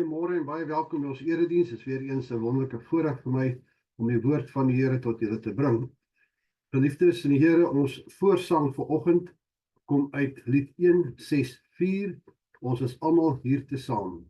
Goeiemôre en baie welkom by ons erediens. Dit is weer eens 'n wonderlike voorreg vir my om die woord van die Here tot julle te bring. Geliefdes in die Here, ons voorsang vir oggend kom uit lied 164. Ons is almal hier te saam.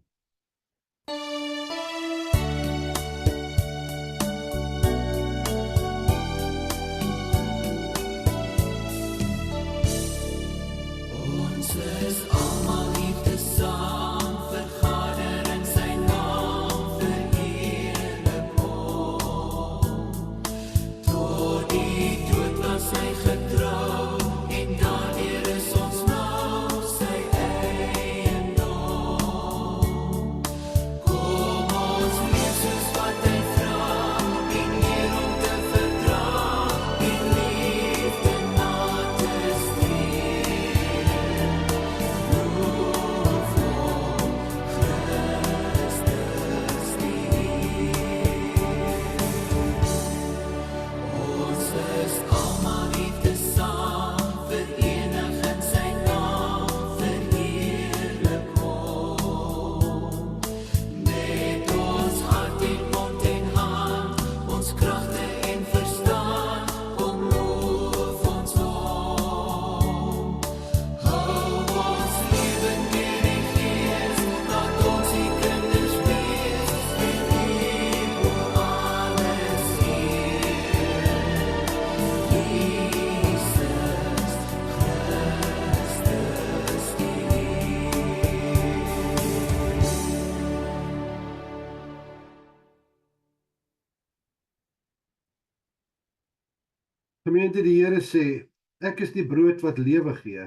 Gemeente, die Here sê, ek is die brood wat lewe gee.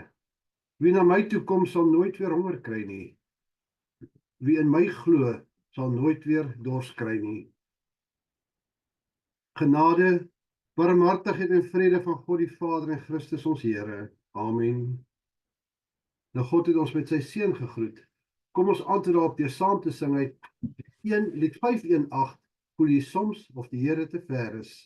Wie na my toe kom sal nooit weer honger kry nie. Wie in my glo sal nooit weer dors kry nie. Genade, barmhartigheid en vrede van God die Vader en Christus ons Here. Amen. Nou God het ons met sy seun gegroet. Kom ons antwoord daarop deur saam te sing uit lied 518, voel jy soms of die Here te ver is.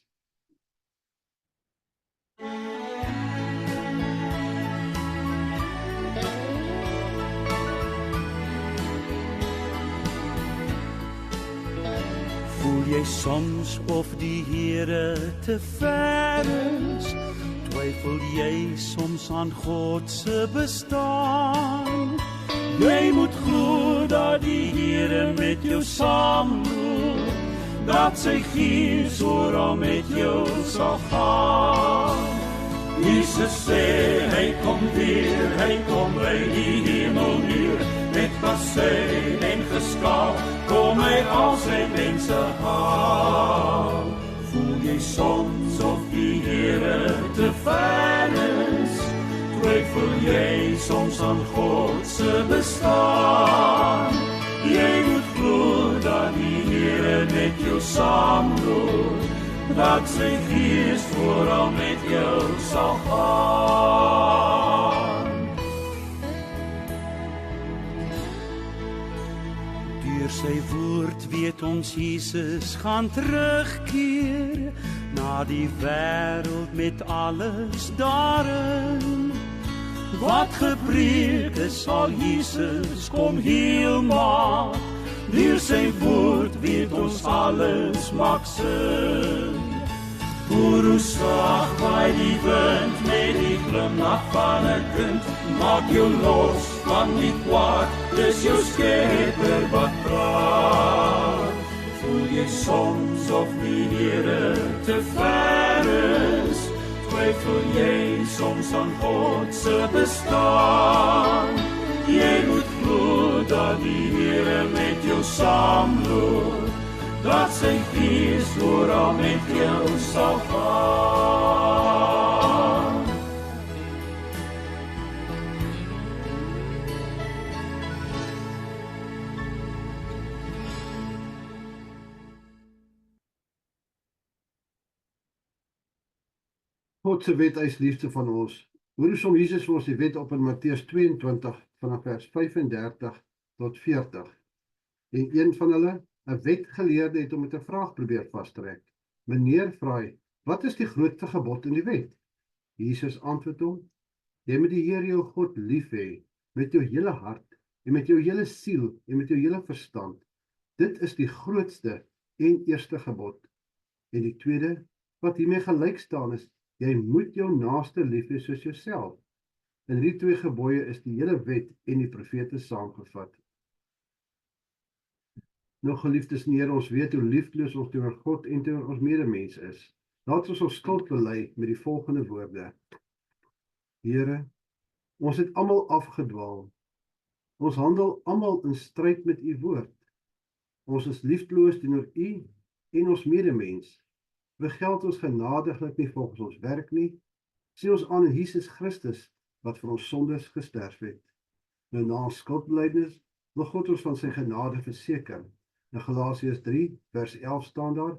Voel jy soms of die Here te ver is? Twyfel jy soms aan God se bestaan? Jy moet glo dat die Here met jou saamloop, dat sy gees oral met jou sal gaan. Jesus sê, hy kom weer, hy kom by die hemelmuur, met kassei en geskaap, kom hy al sy mense haal. Voel jy soms of die Here te ver is? Twyfel jy soms aan God se bestaan? Jy moet glo dat die Here met jou saamloop, dat sy gees vooral met jou sal gaan. Deur sy woord weet ons Jesus gaan terugkeer na die wêreld met alles daarin. Wat gepreek is, sal Jesus kom heel maak. Deur sy woord weet ons alles maak sin. Hoor hoe sag waai die wind met die glimlach van 'n kind. Maak jou los van die kwaad, dis jou Skepper wat praat. Voel jy soms of die Here te ver is? Twyfel jy soms aan God se bestaan? Jy moet glo dat die Here met jou saamloop, dat sy gees oral met jou sal gaan. God se wet eis liefde van ons. Hoe som Jesus vir ons die wet op in Matteus 22 vanaf vers 35 tot 40. En een van hulle, 'n wetgeleerde, het hom met 'n vraag probeer vastrek. Meneer, vra hy, wat is die grootste gebod in die wet? Jesus antwoord hom, jy moet die Here jou God lief hê met jou hele hart en met jou hele siel en met jou hele verstand Dit is die grootste en eerste gebod. En die tweede, wat hiermee gelyk staan is, jy moet jou naaste lief hê soos jouself. In die 2 gebooie is die hele wet en die profete saamgevat. Nou geliefdes in die Here, ons weet hoe liefdeloos ons teenoor God en teenoor ons medemens is. Laat ons skuld bely met die volgende woorde. Here, ons het almal afgedwaal. Ons handel almal in stryd met u woord. Ons is liefdeloos teenoor u en ons medemens. Vergeld ons genadiglik nie volgens ons werk nie. Sien ons aan in Jesus Christus, wat vir ons sondes gesterf het. Nou na ons skuldbelydenis wil God ons van sy genade verseker. In Galasiërs 3 vers 11 staan daar,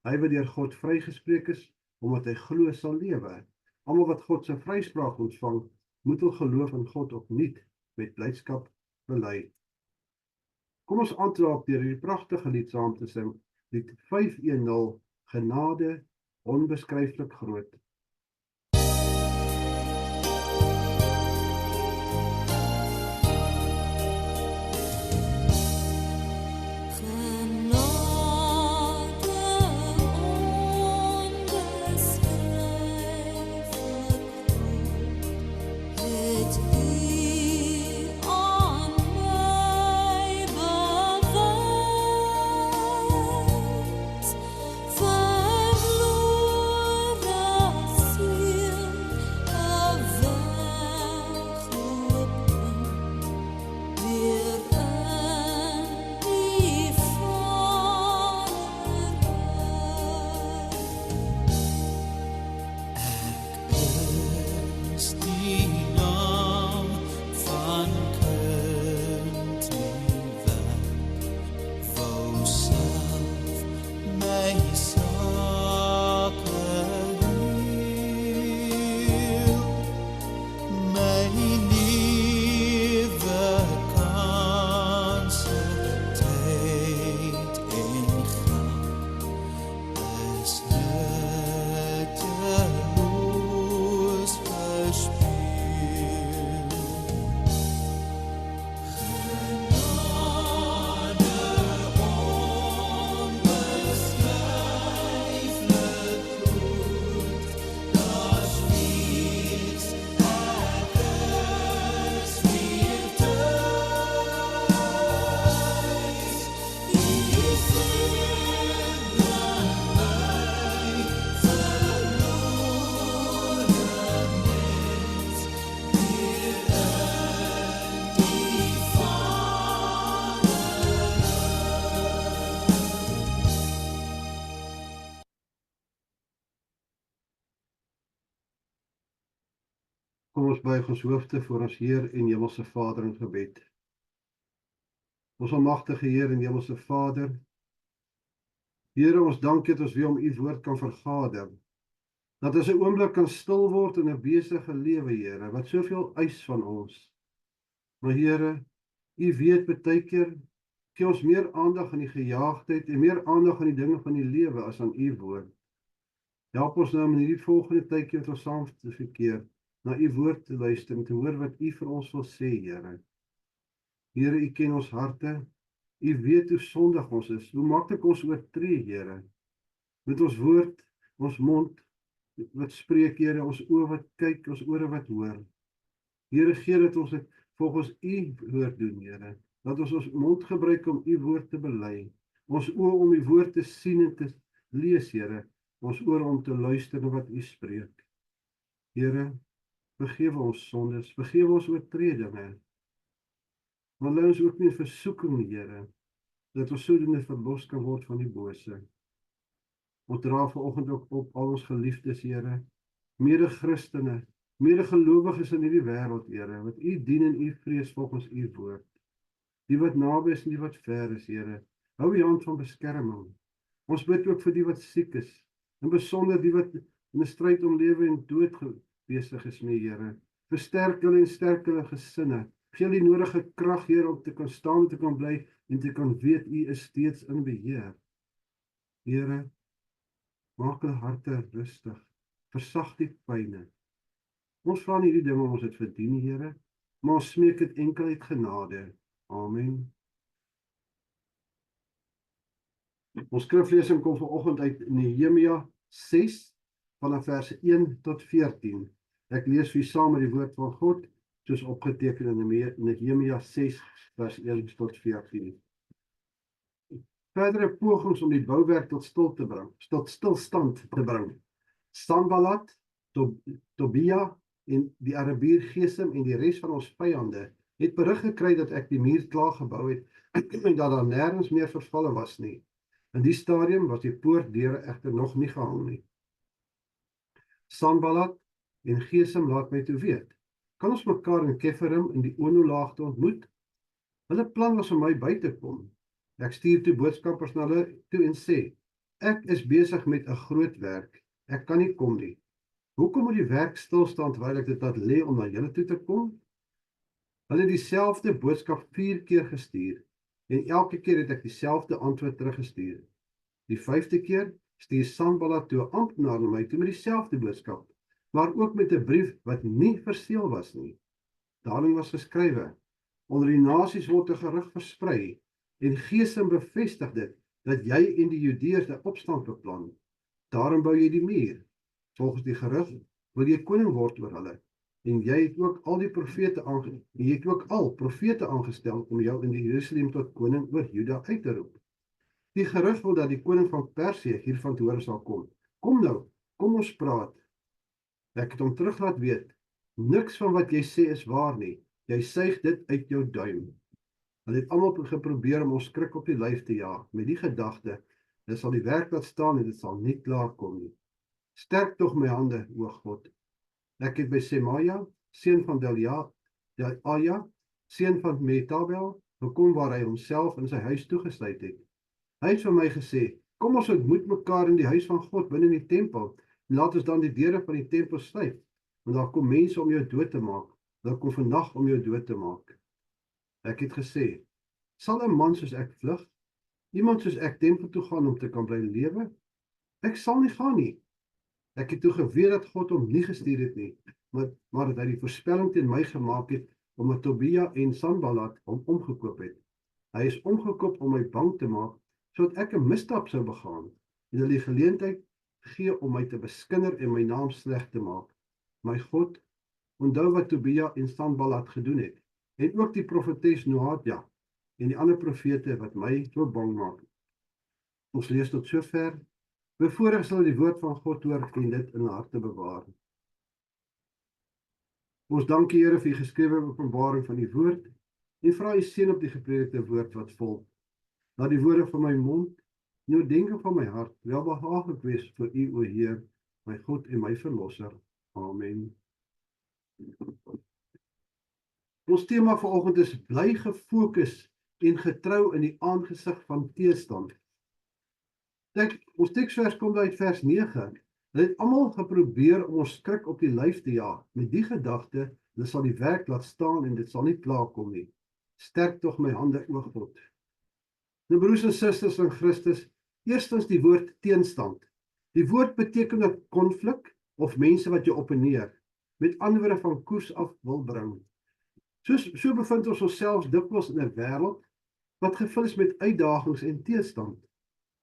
hy wat deur God vrygespreek is, omdat hy glo sal lewe. Almal wat God se vryspraak ontvang, moet hul geloof in God opnuut met blydskap bely. Kom ons antwoord deur hierdie pragtige lied saam te sing, lied 510, Genade onbeskryflik groot. Kom ons buig ons hoofde voor ons Heer en Hemelse Vader in gebed. Ons almagtige Heer en Hemelse Vader, Here, ons dank dat ons weer om u woord kan vergader. Dat ons 'n oomblik kan stil word in 'n besige lewe, Here, wat soveel eis van ons. Maar Here, u weet baie keer gee ons meer aandag aan die gejaagdheid en meer aandag aan die dinge van die lewe as aan u woord. Help ons nou in hierdie volgende tydjie wat ons saam te verkeer, na u woord te luister en te hoor wat u vir ons wil sê, Here. Here, u ken ons harte, u weet hoe sondig ons is, hoe maklik ons oortree, Here. Met ons woord, ons mond wat spreek, Here, ons oë wat kyk, ons ore wat hoor. Here, gee dat ons dit volgens u woord doen, Here. Dat ons mond gebruik om u woord te bely, ons oë om u woord te sien en te lees, Here, ons ore om te luister na wat u spreek. Here, vergewe ons sondes, vergewe ons oortredinge. Maar laat ons ook nie in versoeking, Here, dat ons sodoende verlos kan word van die bose. Ons dra vanoggend ook op al ons geliefdes, Here, mede-Christene, mede-gelowiges in hierdie wêreld, Here, wat u dien en u vrees volgens u woord. Die wat naby is en die wat ver is, Here, hou u hand van beskerming. Ons bid ook vir die wat siek is, en besonder die wat in 'n stryd om lewe en dood besig is mee, Here. Versterk hulle en sterk hulle gesinne. Gee die nodige krag, Here, om te kan staan en te kan bly en te kan weet u is steeds in beheer. Here, maak hulle harte rustig, versag die pyne. Ons vra nie hierdie dinge om ons het verdien, Here, maar ons smeek dit enkel uit genade. Amen. Ons skriflesing kom vanoggend uit Nehemia 6 vanaf vers 1 tot 14. Ek lees vir saam met die woord van God soos opgeteken in Nehemia 6 vers 1 tot 14. Verdere pogings om die bouwerk tot stilstand te bring. Sanballat, Tobia en die Arabier Gesem en die res van ons vyande het berig gekry dat ek die muur klaar gebou het en dat daar nêrens meer vervalle was nie. In die stadium was die poortdeure egter nog nie gehang nie. Sanballat en Gesem laat my toe weet. Kan ons mekaar in Keferim in die Ono-laagte ontmoet? Hulle plan was om my by te kom. Ek stuur toe boodskappers na hulle toe en sê, ek is besig met 'n groot werk. Ek kan nie kom nie. Hoekom moet die werk stilstaan terwyl ek dit laat lê om na julle toe te kom? Hulle het dieselfde boodskap 4 keer gestuur en elke keer het ek dieselfde antwoord teruggestuur. Die 5de keer stuur Sanballat toe 'n amptenaar na my toe met dieselfde boodskap, maar ook met 'n brief wat nie verseël was nie. Daarin was geskrywe: onder die nasies word 'n gerug versprei en Gesem bevestig dit dat jy en die Judeërs 'n opstand beplan. Daarom bou jy die muur. Volgens die gerug wil jy koning word oor hulle. En jy het ook al profete aangestel om jou in die Jerusalem tot koning oor Juda uit te roep. Die gerug wil dat die koning van Persië hiervan te hoor sal kom. Kom nou, kom ons praat. Ek het hom terug laat weet, niks van wat jy sê is waar nie. Jy suig dit uit jou duim. Hulle het almal geprobeer om ons skrik op die lyf te jaag, met die gedagte, dit sal die werk laat staan en dit sal nie klaar kom nie. Sterk tog my hande, o God. Ek het by Semaja, seun van Delaja, seun van Metabel, gekom waar hy homself in sy huis toegesluit het. Hy het vir my gesê, kom ons ontmoet mekaar in die huis van God binne in die tempel, en laat ons dan die deure van die tempel sluit, want daar kom mense om jou dood te maak, daar kom vandag om jou dood te maak. Ek het gesê, sal 'n man soos ek vlug? Iemand soos ek tempel toe gaan om te kan bly lewe? Ek sal nie gaan nie. Ek het toe geweet dat God hom nie gestuur het nie, maar dat hy die voorspelling teen my gemaak het, omdat Tobia en Sanballat hom omgekoop het. Hy is omgekoop om my bang te maak, sodat ek 'n misstap sou begaan, en hulle die geleentheid gee om my te beskinder en my naam sleg te maak. My God, onthou wat Tobia en Sanballat gedoen het, en ook die profetes Noadia, en die ander profete wat my so bang maak. Ons lees tot sover. Bevoorreg sal die woord van God hoor en dit in harte bewaar. Ons dank die Here vir die geskrewe openbaring van die woord en vra u seën op die gepredikte woord wat volg. Laat die woorde van my mond en die denke van my hart welbehaaglik wees vir u, o Heer, my God en my verlosser. Amen. Ons tema vanoggend is bly gefokus en getrou in die aangesig van teëstand. Ons teksvers kom uit vers 9. Hulle het almal geprobeer om ons skrik op die lyf te jaag, met die gedagte, hulle sal die werk laat staan en dit sal nie klaar kom nie. Sterk tog my hande, o God. Nou broers en susters in Christus, eerstens die woord teenstand. Die woord beteken 'n konflik of mense wat jou opponeer, met ander woorde van koers af wil bring. So bevind ons onsself dikwels in 'n wêreld wat gevul is met uitdagings en teëstand.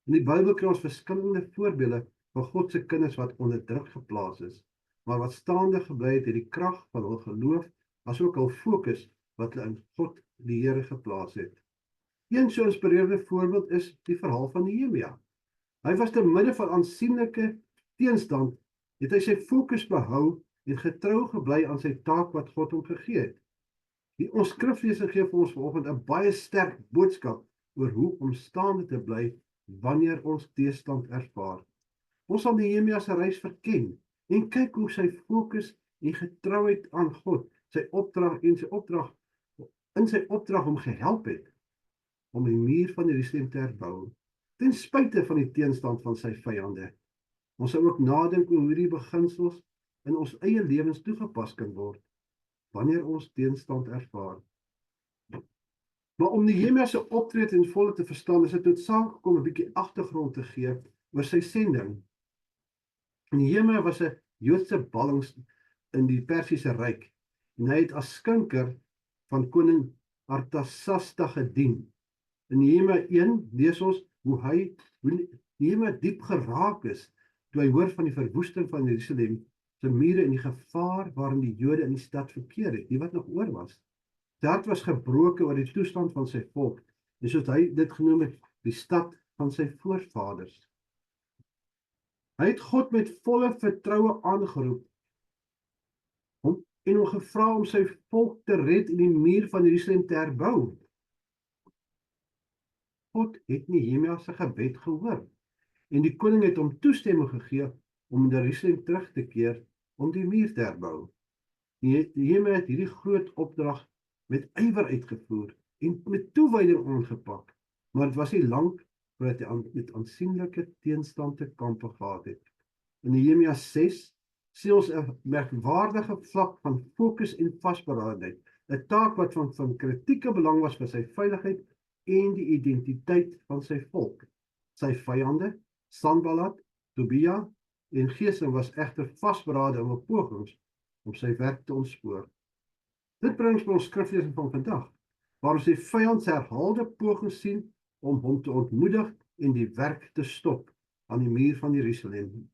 In die Bybel kry ons verskillende voorbeelde van God se kinders wat onder druk geplaas is, maar wat staande gebly het deur die krag van hul geloof, asook hul fokus wat hulle in God die Here geplaas het. Een so inspirerende voorbeeld is die verhaal van Nehemia. Hy was te midde van aansienlike teenstand, het hy sy fokus behou en getrou gebly aan sy taak wat God hom gegee het. Ons skriflesing gee vir ons vanoggend 'n baie sterk boodskap oor hoe om staande te bly wanneer ons teëstand ervaar. Ons sal Nehemia se reis verken en kyk hoe sy fokus en getrouheid aan God, sy opdrag hom gehelp het om die muur van Jerusalem te herbou, ten spyte van die teenstand van sy vyande. Ons sal ook nadink oor hoe hierdie beginsels in ons eie lewens toegepas kan word wanneer ons teenstand ervaar. Maar om Nehemia se optrede in volle te verstaan, is dit noodsaaklik om 'n bietjie agtergrond te gee oor sy sending. Nehemia was 'n Joodse ballings in die Persiese ryk en hy het as skinker van koning Artasasta gedien. In Nehemia 1 lees ons hoe Nehemia diep geraak is, toe hy hoor van die verwoesting van Jerusalem, se mure en die gevaar waarin die Jode in die stad verkeer het, die wat nog oor was. Sy hart was gebroken oor die toestand van sy volk, en soos hy dit genoem het, die stad van sy voorvaders. Hy het God met volle vertroue aangeroep, en hom gevra om sy volk te red en die muur van Jerusalem te herbou. God het Nehemia se gebed gehoor, en die koning het hom toestemming gegee om na Jerusalem terug te keer om die muur te herbou. Nehemia het hierdie groot opdrag met ywer uitgevoer en met toewyding aangepak, maar dit was nie lank voordat hy met aansienlike teenstand te kampe gehad het. In Nehemia 6 sien ons 'n merkwaardige vlak van fokus en vasberadenheid, 'n taak wat van kritieke belang was vir sy veiligheid en die identiteit van sy volk. Sy vyande, Sanballat, Tobia en Gesem was egter vasberade in hul pogings om sy werk te ontspoor. Dit bring ons by ons skriflesing van vandag, waar ons die vyand se herhaalde pogings sien om hom te ontmoedig en die werk te stop aan die muur van Jerusalem.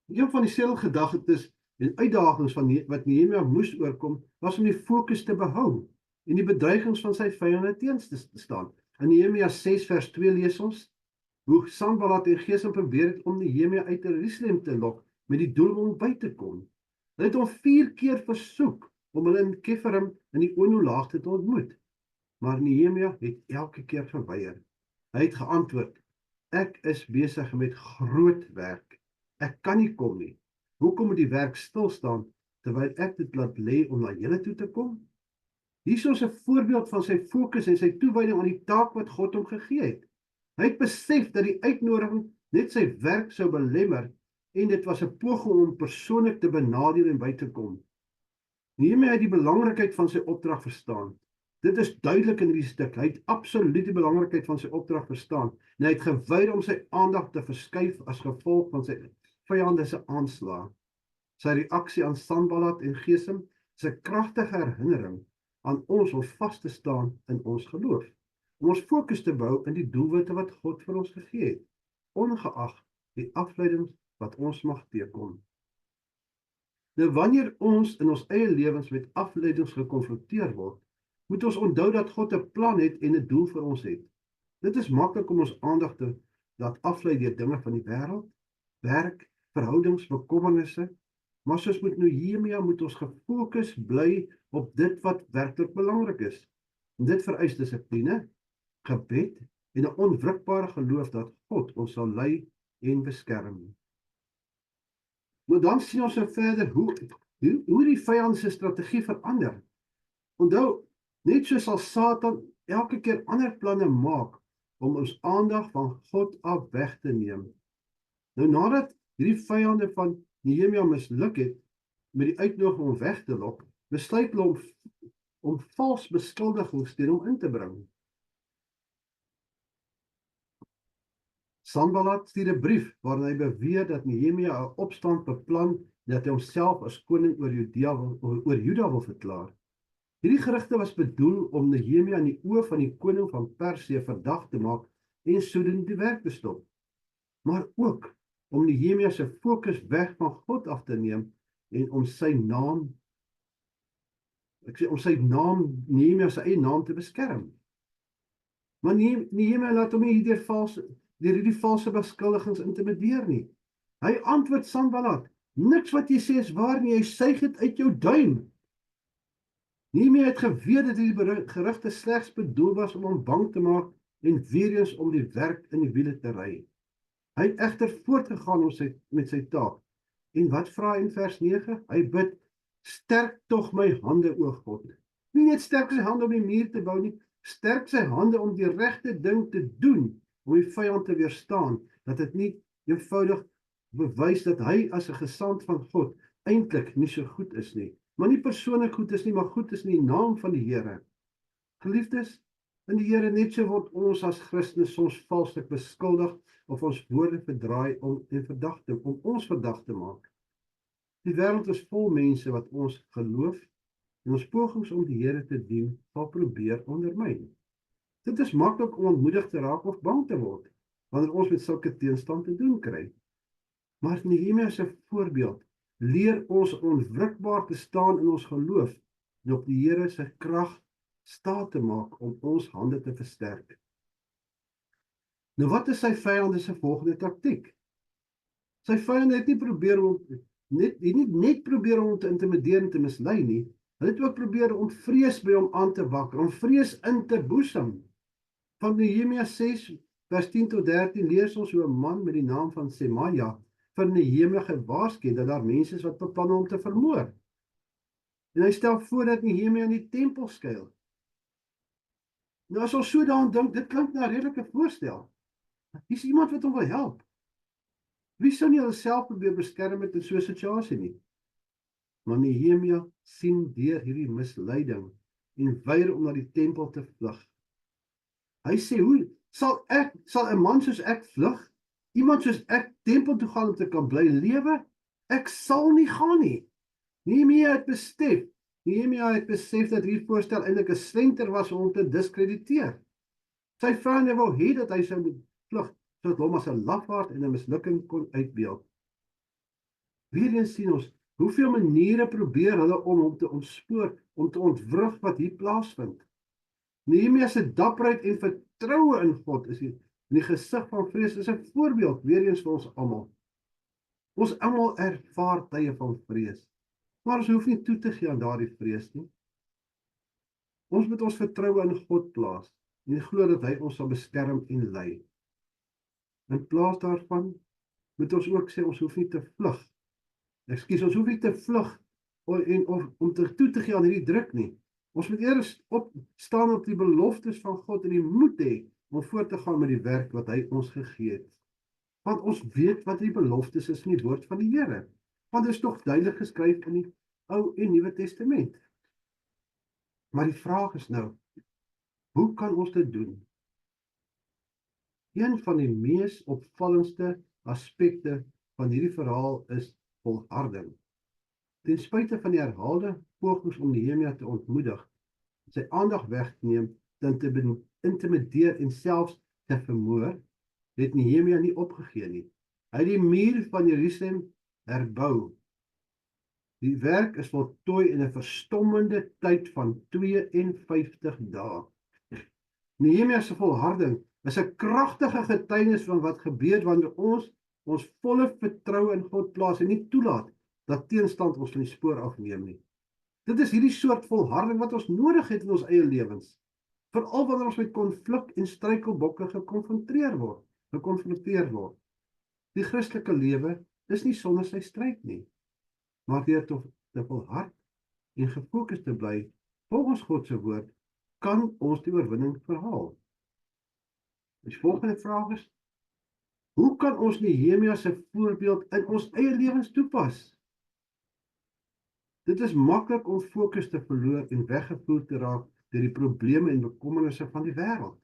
Een van die selfgedagtes en uitdagings van wat Nehemia moes oorkom, was om die fokus te behou en die bedreigings van sy vyande teens te staan. In Nehemia 6 vers 2 lees ons hoe Sanballat en Gesem probeer het om Nehemia uit Jerusalem te lok met die doel om by te kom. Hulle het hom 4 keer versoek om hulle in Kefarim in die Ono-laagte te ontmoet, maar Nehemia het elke keer geweier. Hy het geantwoord: "Ek is besig met groot werk. Ek kan nie kom nie. Hoekom moet die werk stil staan terwyl ek dit laat lê om na julle toe te kom?" Hier is 'n voorbeeld van sy fokus en sy toewyding aan die taak wat God hom gegee het. Hy het besef dat die uitnodiging net sy werk sou belemmer en dit was 'n poging om persoonlik te benadeel en by te kom. Nehemia het die belangrikheid van sy opdrag verstaan. Dit is duidelik in hierdie stuk. Hy het absoluut die belangrikheid van sy opdrag verstaan en hy het geweier om sy aandag te verskuif as gevolg van sy vyande se aanslag. Sy reaksie aan Sanballat en Gesem is 'n kragtige herinnering aan ons om vas te staan in ons geloof, om ons fokus te bou in die doelwitte wat God vir ons gegee het, ongeag die afleidings wat ons mag teekom. Nou wanneer ons in ons eie lewens met afleidings gekonfronteer word, moet ons onthou dat God 'n plan het en 'n doel vir ons het. Dit is maklik om ons aandag te laat aflei deur dinge van die wêreld, werk, verhoudings, bekommernisse, maar soos met Nehemia moet ons gefokus bly op dit wat werklik belangrik is. En dit vereis dissipline, gebed en 'n onwrikbare geloof dat God ons sal lei en beskerm. Maar dan sien ons verder hoe die vyand se strategie verander. Onthou, net soos sal Satan elke keer ander planne maak om ons aandag van God af weg te neem. Nou nadat hierdie vyande van Nehemia misluk het met die uitnodiging om weg te lok, besluit hulle om vals beskuldigings teen hom in te bring. Sanballat stuur 'n brief waarin hy beweer dat Nehemia 'n opstand beplan en dat hy homself as koning oor Juda wil verklaar. Hierdie gerugte was bedoel om Nehemia in die oë van die koning van Persië verdag te maak en sodoende die werk te stop, maar ook om Nehemia se fokus weg van God af te neem en om sy naam, Nehemia se eie naam te beskerm. Maar Nehemia laat hom nie deur hierdie valse beskuldigings intimideer nie. Hy antwoord Sanballat: "Niks wat jy sê is waar nie, jy suig dit uit jou duim." Nehemia het geweet dat hierdie gerugte slegs bedoel was om hom bang te maak en weer eens om die werk in die wiele te ry. Hy het egter voortgegaan met sy taak. En wat vra hy in vers 9? Hy bid: "Sterk tog my hande, o God." Nie net sterk sy hande om die muur te bou nie, sterk sy hande om die regte ding te doen, om die vyand te weerstaan, dat dit nie eenvoudig bewys dat hy as 'n gesant van God eintlik nie so goed is nie, maar nie persoonlik goed is nie, maar goed is in die naam van die Here. Geliefdes, in die Here net so word ons as Christene soms valslik beskuldig of ons woorde verdraai om ons verdag te maak. Die wêreld is vol mense wat ons geloof en ons pogings om die Here te dien sal probeer ondermyn. Dit is maklik om ontmoedig te raak of bang te word, wanneer ons met sulke teenstand te doen kry. Maar Nehemia se voorbeeld leer ons onwrikbaar te staan in ons geloof en op die Here se krag staat te maak om ons hande te versterk. Nou wat is sy vyande se volgende taktiek? Sy vyande het nie probeer om net probeer om te intimideer en te mislei nie. Hulle het ook probeer om vrees by hom aan te wakker, om vrees in te boesem. Van Nehemia 6 vers 10 tot 13 lees ons hoe 'n man met die naam van Semaja vir Nehemia gewaarsku dat daar mense is wat beplan om te vermoor. En hy stel voor dat Nehemia in die tempel skuil. Nou as ons so daaraan dink, dit klink na 'n redelike voorstel. Hier's iemand wat hom wil help. Wie sou nie hulself probeer beskerm met in so 'n situasie nie? Maar Nehemia sien deur hierdie misleiding en weier om na die tempel te vlug. Hy sê, hoe sal 'n man soos ek vlug? Iemand soos ek tempel toe gaan om te kan bly lewe? Ek sal nie gaan nie. Nehemia het besef dat hierdie voorstel eintlik 'n slenter was om hom te diskrediteer. Sy vyande wou hê dat hy sou moet vlug, sodat hom as 'n lafaard en 'n mislukking kon uitbeeld. Weereens sien ons, hoeveel maniere probeer hulle om hom te ontspoor, om te ontwrig wat hier plaasvind. Nehemia se dapperheid en vertroue in God is in die gesig van vrees is 'n voorbeeld weereens vir ons almal. Ons almal ervaar tye van vrees, maar ons hoef nie toe te gee aan daardie vrees nie. Ons moet ons vertroue in God plaas en glo dat hy ons sal beskerm en lei. In plaas daarvan moet ons ook sê ons hoef nie te vlug. Ons hoef nie te vlug om toe te gee aan hierdie druk nie. Ons moet eers opstaan op die beloftes van God en die moed hê om voort te gaan met die werk wat hy ons gegee het. Want ons weet wat die beloftes is in die woord van die Here. Want dit is tog duidelik geskryf in die Ou en Nuwe Testament. Maar die vraag is nou, hoe kan ons dit doen? Een van die mees opvallendste aspekte van hierdie verhaal is volharding. Ten spyte van die herhaalde pogings om Nehemia te ontmoedig, sy aandag wegneem, te intimideer en selfs te vermoor, het Nehemia nie opgegee nie. Hy het die muur van Jerusalem herbou. Die werk is voltooi in 'n verstommende tyd van 52 dae. Nehemia se volharding is 'n kragtige getuienis van wat gebeur wanneer ons volle vertroue in God plaas en nie toelaat dat teenstand ons van die spoor afneem nie. Dit is hierdie soort volharding wat ons nodig het in ons eie lewens, veral wanneer ons met konflik en struikelblokke gekonfronteer word. Die Christelike lewe is nie sonder sy stryd nie, maar deur te volhard en gefokus te bly volgens God se woord, kan ons die oorwinning verhaal. Die volgende vraag is, hoe kan ons Nehemia se voorbeeld in ons eie lewens toepas? Dit is maklik om fokus te verloor en weggevoer te raak deur die probleme en bekommernisse van die wêreld.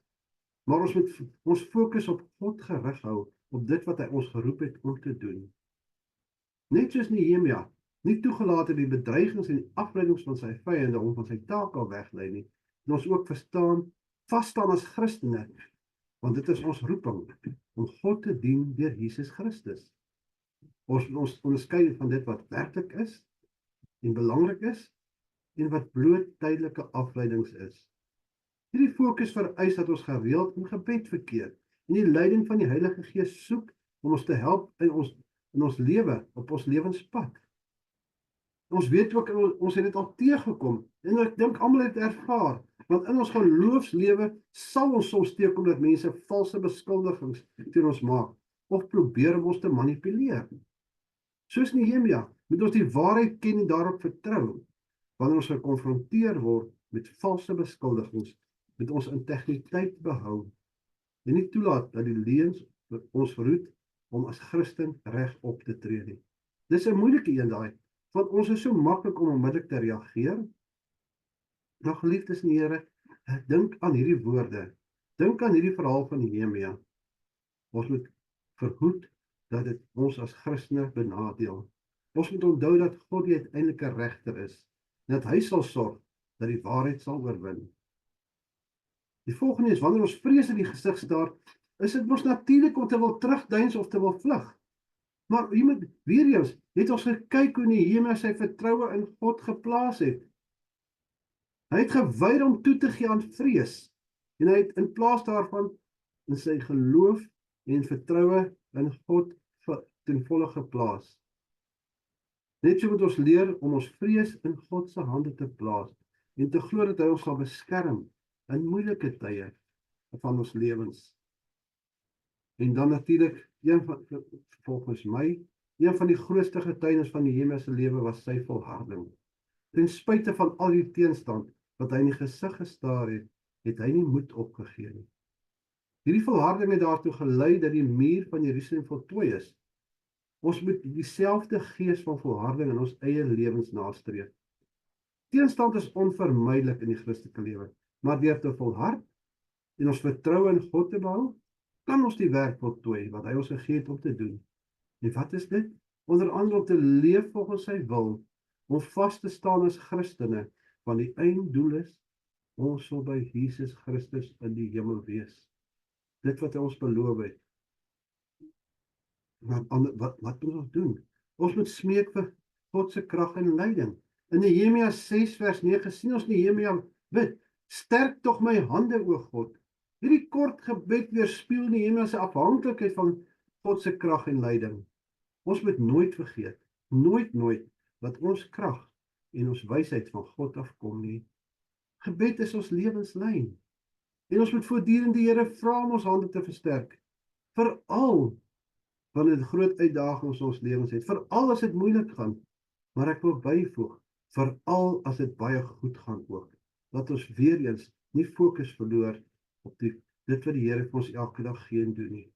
Maar ons moet ons fokus op God gerig hou, op dit wat hy ons geroep het om te doen. Net soos Nehemia nie toegelaat het die bedreigings en die afleidings van sy vyande om van sy taak al weglei nie, en ons ook vasstaan as Christene, want dit is ons roeping om God te dien deur Jesus Christus. Ons moet ons onderskei van dit wat werklik is en belangrik is en wat bloot tydelike afleidings is. Hierdie fokus vereis dat ons gereeld in gebed verkeer en die leiding van die Heilige Gees soek om ons te help in ons lewe, op ons lewenspad. Ons weet ook, ons het dit al teëgekom en ek dink almal het ervaar, want in ons geloofslewe sal ons soms teekom dat mense valse beskuldigings teen ons maak of probeer om ons te manipuleer. Soos Nehemia moet ons die waarheid ken en daarop vertrou. Wanneer ons gekonfronteer word met valse beskuldigings, moet ons integriteit behou en nie toelaat dat die leuns ons verhoed om as Christen reg op te tree nie. Dis 'n moeilike een daai, want ons is so maklik om onmiddellik te reageer. Maar geliefdes in die Here, dink aan hierdie woorde. Dink aan hierdie verhaal van Nehemia. Ons moet verhoed dat dit ons as Christene benadeel. Ons moet onthou dat God die uiteindelike regter is, en dat hy sal sorg dat die waarheid sal oorwin. Die volgende is, wanneer ons vrees in die gesig staar, is dit mos natuurlik om te wil terugdeins of te wil vlug. Maar jy moet weer eens, het ons gekyk hoe Nehemia sy vertroue in God geplaas het. Hy het geweier om toe te gee aan vrees, en hy het in plaas daarvan in sy geloof en vertroue in God ten volle geplaas. Net so moet ons leer om ons vrees in God se hande te plaas, en te glo dat hy ons sal beskerm in moeilike tye van ons lewens. En dan natuurlik, volgens my, een van die grootste getuienis van Nehemia se lewe was sy volharding. Ten spyte van al die teenstand wat hy in die gesig gestaar het, het hy nie moed opgegee nie. Hierdie volharding het daartoe gelei dat die muur van Jerusalem voltooi is. Ons moet dieselfde gees van volharding in ons eie lewens nastreef. Teenstand is onvermydelik in die Christelike lewe, maar deur te volhard en ons vertroue in God te behou, kan ons die werk voltooi wat hy ons gegee het om te doen. En wat is dit? Onder andere om te leef volgens sy wil, om vas te staan as Christene, want die einddoel is, ons sal by Jesus Christus in die hemel wees. Dit wat hy ons beloof het. Wat moet ons doen? Ons moet smeek vir God se krag en leiding. In Nehemia 6 vers 9 sien ons Nehemia bid, sterk tog my hande, o God. Hierdie kort gebed weerspieël Nehemia se afhanklikheid van God se krag en leiding. Ons moet nooit vergeet, nooit, dat ons krag en ons wysheid van God afkom nie. Gebed is ons lewenslyn. En ons moet voortdurend die Here vra om ons hande te versterk. Veral wanneer dit groot uitdagings in ons lewens het, veral as dit moeilik gaan, maar ek wil byvoeg, veral as dit baie goed gaan ook. Dat ons weer eens nie fokus verloor op dit wat die Here vir ons elke dag gee en doen nie.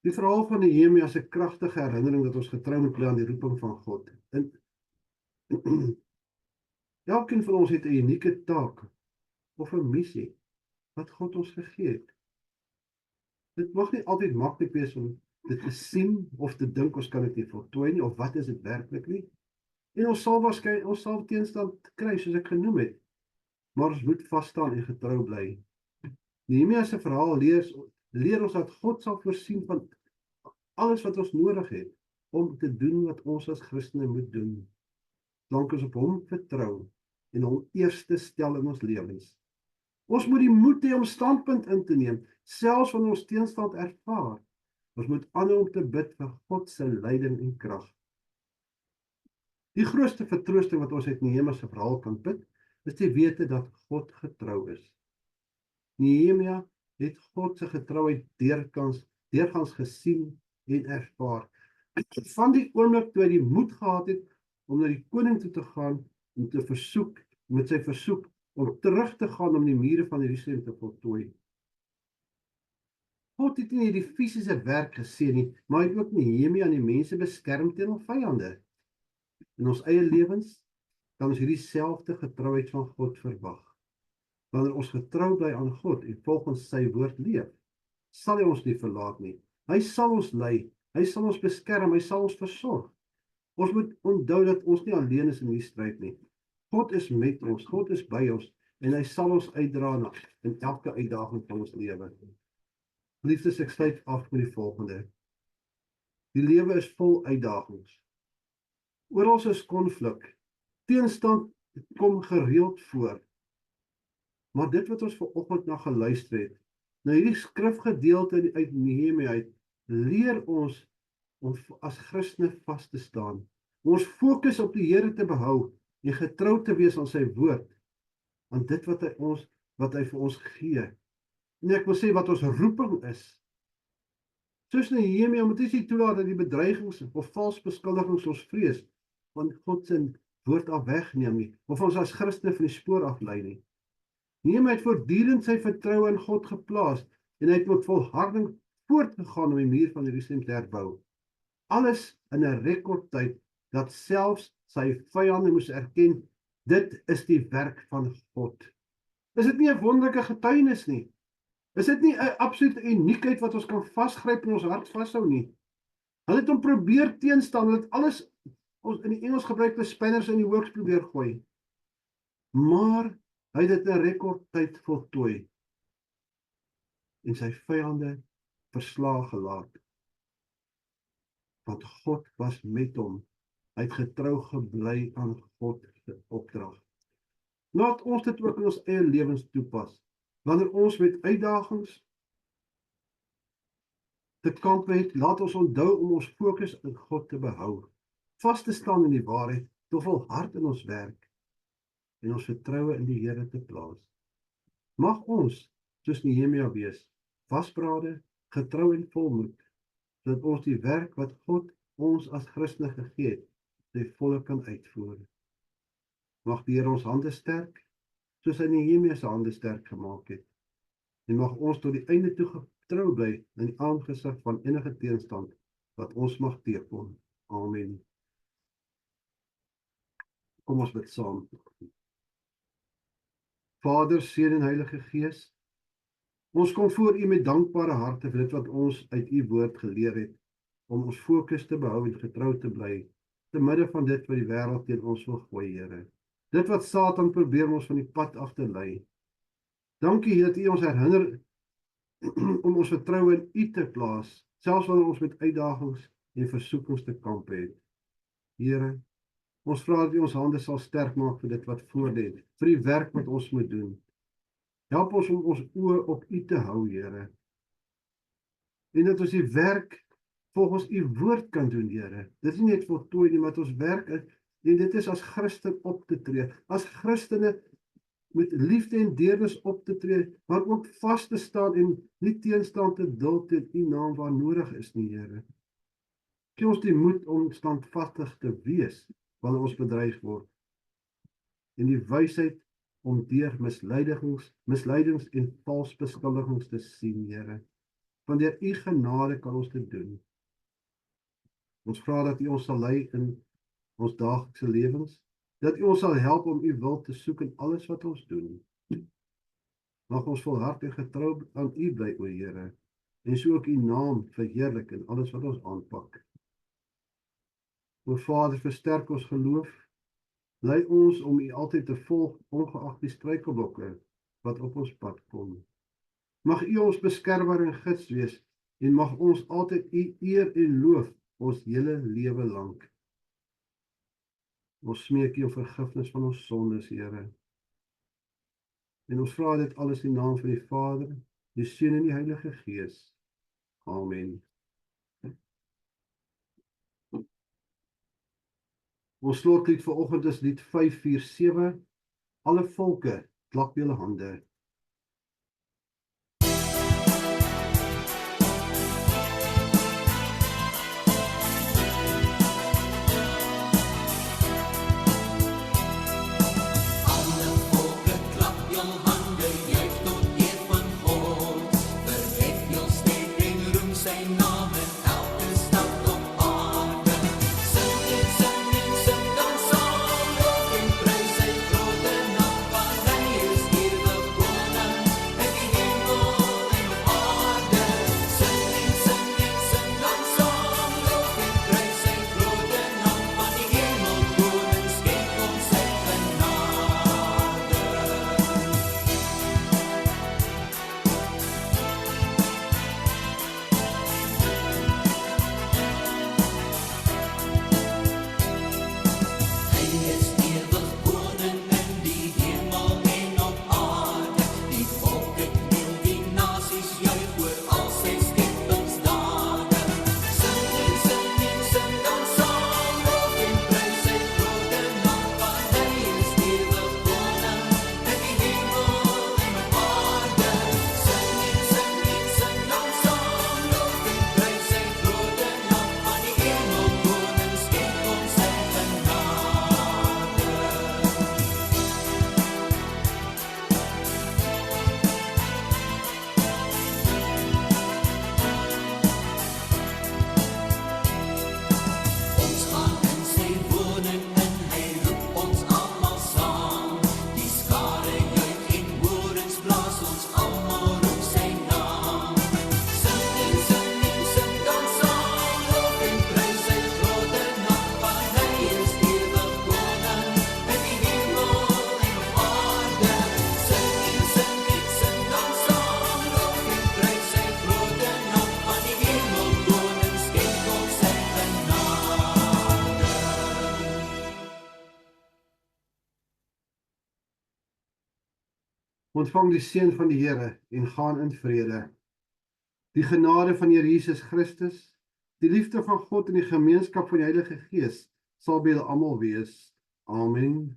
Die verhaal van Nehemia is 'n kragtige herinnering dat ons getrou moet bly aan die roeping van God. Elkeen van ons het 'n unieke taak of 'n missie wat God ons gegee het. Dit mag nie altyd maklik wees om dit te sien of te dink ons kan dit nie voltooi nie, of wat is dit werklik nie. En ons sal teenstand kry soos ek genoem het, maar ons moet vas staan en getrou bly. Nehemia se verhaal leer ons dat God sal voorsien van alles wat ons nodig het om te doen wat ons as Christene moet doen. Solank ons op hom vertrou en hom eerste stel in ons lewens. Ons moet die moed hê om standpunt in te neem, selfs wanneer ons teenstand ervaar. Ons moet aanhou om te bid vir God se leiding en krag. Die grootste vertroosting wat ons uit Nehemia se verhaal kan put, is die wete dat God getrou is. Nehemia het God se getrouheid deurgangs gesien en ervaar. Van die oomblik toe hy die moed gehad het om na die koning toe te gaan om te versoek, met sy versoek om terug te gaan om die mure van Jerusalem te voltooi. God het nie die fisiese werk gesien nie, maar hy het ook Nehemia en die mense beskerm teen hul vyande. In ons eie lewens kan ons hierdie selfde getrouheid van God verwag. Wanneer ons getrou bly aan God en volgens sy woord leef, sal hy ons nie verlaat nie. Hy sal ons lei, hy sal ons beskerm, hy sal ons versorg. Ons moet onthou dat ons nie alleen is in die stryd nie. God is met ons, God is by ons, en hy sal ons uitdra in elke uitdaging van ons lewe. Liefdes, ek sluit af met die volgende. Die lewe is vol uitdagings. Oral is konflik. Teenstand kom gereeld voor. Maar dit wat ons vanoggend na geluister het, na hierdie skrifgedeelte uit Nehemia uit, leer ons om as Christene vas te staan. Ons fokus op die Here te behou en getrou te wees aan sy woord, aan dit wat hy vir ons gee. En ek wil sê wat ons roeping is. Soos Nehemia moet ons nie toelaat dat die bedreigings of vals beskuldigings ons vrees, want God se woord af wegneem nie, of ons as Christene van die spoor aflei nie. Nehemia het voortdurend sy vertroue in God geplaas, en hy het met volharding voortgegaan om die muur van Jerusalem te herbou. Alles in 'n rekordtyd, dat selfs sy vyande moes erken, dit is die werk van God. Is dit nie 'n wonderlike getuienis nie? Is dit nie 'n absolute uniekheid wat ons kan vasgryp en ons hart vashou nie? Hulle het hom probeer teenstaan, hulle het alles, ons in die Engels gebruikte spanners in die works probeer gooi. Maar Hy het dit in rekordtyd voltooi en sy vyande verslae gelaat. Want God was met hom. Hy het getrou gebly aan God se opdrag. Laat ons dit ook in ons eie lewens toepas. Wanneer ons met uitdagings te kamp het, laat ons onthou om ons fokus in God te behou, vas te staan in die waarheid, te volhard in ons werk en ons vertroue in die Here te plaas. Mag ons, soos Nehemia wees, vasberade, getrou en volmoed, sodat ons die werk wat God ons as Christene gegee het, sy volle kan uitvoer. Mag die Here ons hande sterk, soos hy Nehemia se hande sterk gemaak het. En mag ons tot die einde toe getrou bly in die aangesig van enige teenstand wat ons mag teekom. Amen. Kom ons bid saam. Vader, Seun en Heilige Gees, ons kom voor U met dankbare harte vir dit wat ons uit U woord geleer het, om ons fokus te behou en getrou te bly, te midde van dit wat die wêreld teen ons wil gooi, Here. Dit wat Satan probeer om ons van die pad af te lei. Dankie dat U ons herinner om ons vertroue in U te plaas, selfs wanneer ons met uitdagings en versoekings te kamp het. Here, ons vra dat U ons hande sal sterk maak vir dit wat voor lê, vir die werk wat ons moet doen. Help ons om ons oë op U te hou, Here. En dat ons die werk volgens U woord kan doen, Here. Dit is nie net voltooi nie, maar dat ons werk en dit is as Christen op te tree, as Christene met liefde en deernis op te tree, maar ook vas te staan en nie teenstand te duld in U naam waar nodig is nie, Here. Gee ons die moed om standvastig te wees wanneer ons bedreig word, en die wysheid om deur misleidings en vals beskuldigings te sien, Here. Want deur U genade kan ons dit doen. Ons vra dat U ons sal lei in ons daaglikse lewens, dat U ons sal help om U wil te soek in alles wat ons doen. Mag ons volhard en getrou aan U bly, o Here, en so ook U naam verheerlik in alles wat ons aanpak. O Vader, versterk ons geloof, lei ons om U altyd te volg, ongeag die struikelblokke wat op ons pad kom. Mag U ons beskermer en gids wees, en mag ons altyd U eer en loof ons hele lewe lank. Ons smeek U om vergifnis van ons sondes, Here. En ons vra dit alles in die naam van die Vader, die Seun en die Heilige Gees. Amen. Ons slotlied vanoggend is lied 547. Alle volke, klap julle hande. Ontvang die seën van die Here en gaan in vrede. Die genade van Here Jesus Christus, die liefde van God en die gemeenskap van die Heilige Gees sal by julle almal wees. Amen.